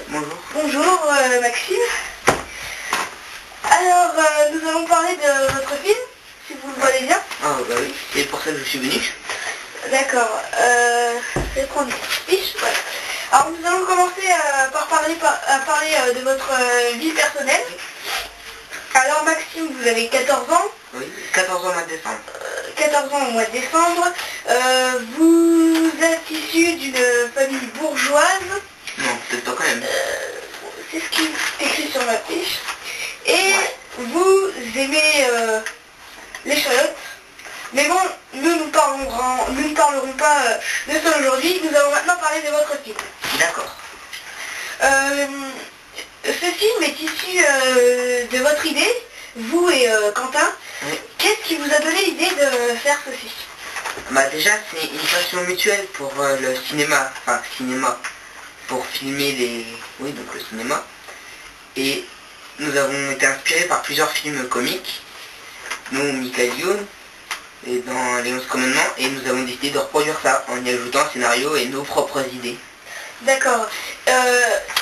Bonjour. Bonjour Maxime. Alors nous allons parler de votre film, si vous le voyez bien. Ah bah oui, c'est pour ça que je suis venu. D'accord. Je vais prendre une fiche. Ouais. Alors nous allons commencer par parler de votre vie personnelle. Alors Maxime, vous avez 14 ans. Oui, 14 ans au mois de décembre. 14 ans au mois de décembre. Vous êtes issu d'une famille bourgeoise. Non, peut-être pas quand même. C'est ce qui est écrit sur ma fiche. Et vous aimez les chariotes. Mais bon, nous ne parlerons pas de ça aujourd'hui. Nous allons maintenant parler de votre film. D'accord. Ce film est issu de votre idée, vous et Quentin. Oui. Qu'est-ce qui vous a donné l'idée de faire ceci? Bah déjà, c'est une passion mutuelle pour le cinéma. Enfin, cinéma. Pour filmer donc le cinéma. Et nous avons été inspirés par plusieurs films comiques. Nous, Michael Youn, et dans Les 11 Commandements, et nous avons décidé de reproduire ça en y ajoutant un scénario et nos propres idées. D'accord.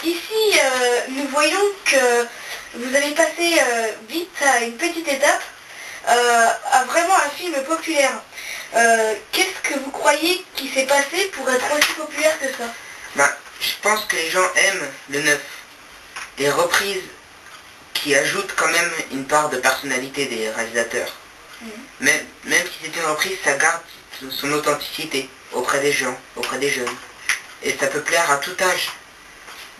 Ici, nous voyons que vous avez passé vite à une petite étape, à vraiment un film populaire. Qu'est-ce que vous croyez qui s'est passé pour être aussi populaire que ça? Bah, je pense que les gens aiment le neuf. Des reprises qui ajoutent quand même une part de personnalité des réalisateurs. Même si c'est une reprise, ça garde son authenticité auprès des gens, auprès des jeunes. Et ça peut plaire à tout âge.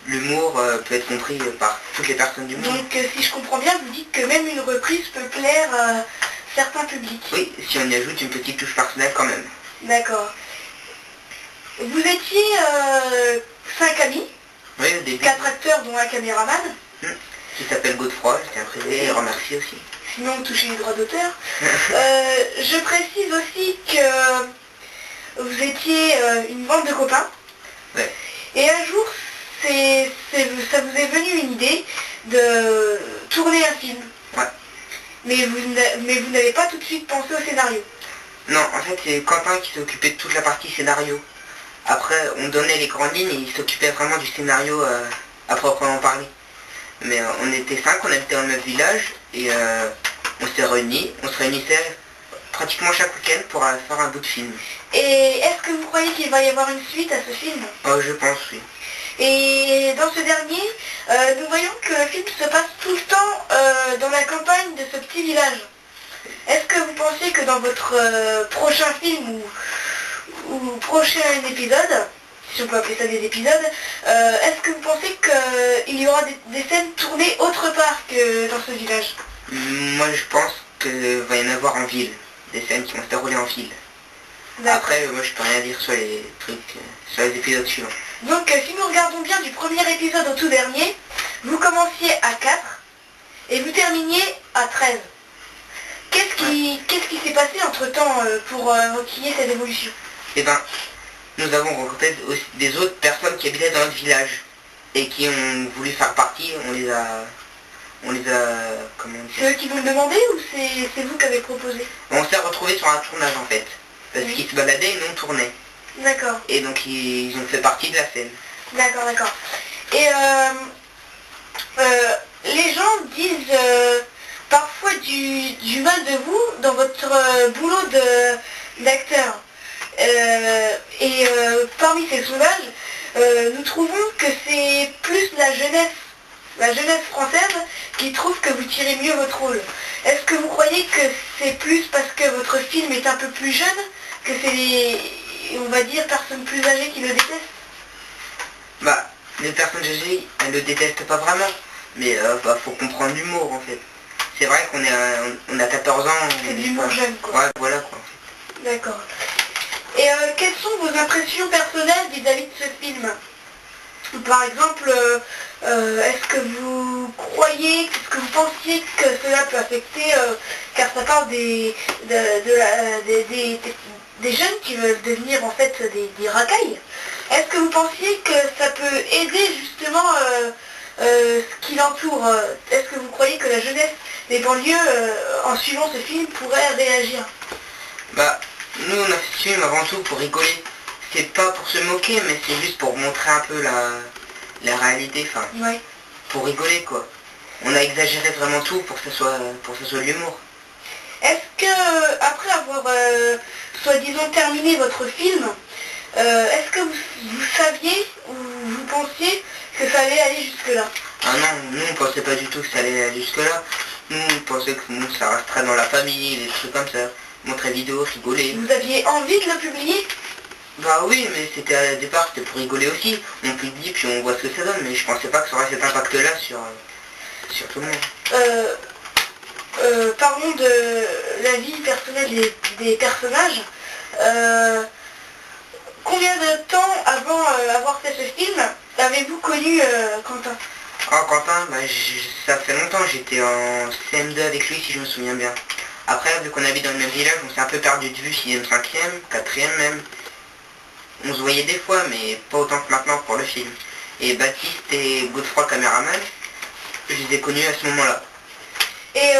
L'humour peut être compris par toutes les personnes du monde. Donc si je comprends bien, vous dites que même une reprise peut plaire à certains publics. Oui, si on y ajoute une petite touche personnelle quand même. D'accord. Vous étiez 5 amis, Oui, au début. 4 acteurs dont un caméraman. Qui s'appelle Godefroy, je tiens à préciser et remercier aussi. Sinon toucher les droits d'auteur. Je précise aussi que vous étiez une bande de copains. Ouais. Et un jour, ça vous est venu une idée de tourner un film. Ouais. Mais vous n'avez pas tout de suite pensé au scénario. Non, en fait, c'est Quentin qui s'occupait de toute la partie scénario. Après, on donnait les grandes lignes et il s'occupait vraiment du scénario à proprement parler. Mais on était 5, on habitait dans le même village et on se réunissait pratiquement chaque week-end pour faire un bout de film. Et est-ce que vous croyez qu'il va y avoir une suite à ce film? Je pense, oui. Et dans ce dernier, nous voyons que le film se passe tout le temps dans la campagne de ce petit village. Est-ce que vous pensez que dans votre prochain film ou prochain épisode, si on peut appeler ça des épisodes, est-ce que vous pensez qu'il y aura des scènes tournées autre part que dans ce village? Moi, je pense qu'il va y en avoir en ville. Des scènes qui vont se dérouler en ville. Après, moi, je peux rien dire sur les trucs, sur les épisodes suivants. Donc, si nous regardons bien du premier épisode au tout dernier, vous commenciez à 4 et vous terminiez à 13. Qu'est-ce qui s'est passé entre-temps pour qu'il y ait cette évolution? Eh ben, nous avons rencontré aussi des autres personnes qui habitaient dans notre village et qui ont voulu faire partie. On les a, comment dire? C'est eux qui vous le demandaient ou c'est vous qui avez proposé? On s'est retrouvés sur un tournage en fait, parce qu'ils se baladaient et nous on tournait. D'accord. Et donc ils ont fait partie de la scène. D'accord, d'accord. Et les gens disent parfois du mal de vous dans votre boulot d'acteur. Parmi ces sondages, nous trouvons que c'est plus la jeunesse française qui trouve que vous tirez mieux votre rôle. Est-ce que vous croyez que c'est plus parce que votre film est un peu plus jeune, que c'est les, on va dire, personnes plus âgées qui le détestent? Bah, les personnes âgées, elles le détestent pas vraiment, mais faut comprendre l'humour en fait. C'est vrai qu'on a 14 ans. C'est de l'humour jeune quoi. Ouais, voilà quoi. D'accord. Et quelles sont vos impressions personnelles vis-à-vis de ce film? Par exemple, est-ce que vous croyez, est-ce que vous pensiez que cela peut affecter, car ça parle des jeunes qui veulent devenir en fait des racailles. Est-ce que vous pensiez que ça peut aider justement ce qui l'entoure? Est-ce que vous croyez que la jeunesse des banlieues, en suivant ce film, pourrait réagir? Bah, nous on a fait ce film avant tout pour rigoler. C'est pas pour se moquer, mais c'est juste pour montrer un peu la réalité, enfin, Ouais. pour rigoler quoi. On a exagéré vraiment tout pour que ce soit de l'humour. Est-ce que, après avoir soi-disant terminé votre film, est-ce que vous saviez ou vous pensiez que ça allait aller jusque-là? Ah non, nous on pensait pas du tout que ça allait aller jusque là. Nous on pensait que nous, ça resterait dans la famille, des trucs comme ça. Montrer vidéo, rigoler. Vous aviez envie de le publier? Bah oui, mais c'était au départ, c'était pour rigoler aussi. On publie puis on voit ce que ça donne, mais je pensais pas que ça aurait cet impact-là sur tout le monde. Parlons de la vie personnelle des personnages. Combien de temps avant avoir fait ce film avez-vous connu Quentin? Oh Quentin, bah, ça fait longtemps, j'étais en CM2 avec lui si je me souviens bien. Après, vu qu'on habite dans le même village, on s'est un peu perdu de vue, 6ème, 5ème, 4ème même. On se voyait des fois, mais pas autant que maintenant pour le film. Et Baptiste et Godefroy, caméraman, je les ai connus à ce moment-là. Et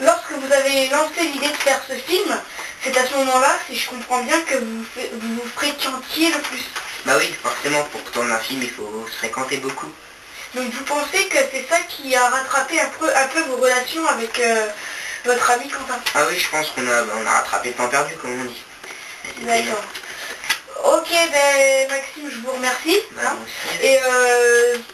lorsque vous avez lancé l'idée de faire ce film, c'est à ce moment-là, si je comprends bien, que vous fréquentiez le plus. Bah oui, forcément, pour tourner un film, il faut se fréquenter beaucoup. Donc vous pensez que c'est ça qui a rattrapé un peu vos relations avec votre ami Quentin? Ah oui, je pense qu'on a rattrapé le temps perdu, comme on dit. D'accord. Ok, ben Maxime, je vous remercie. Bah, Hein. moi aussi. Et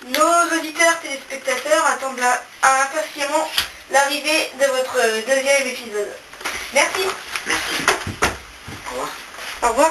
nos auditeurs, téléspectateurs attendent impatiemment l'arrivée de votre deuxième épisode. Merci. Merci. Au revoir. Au revoir.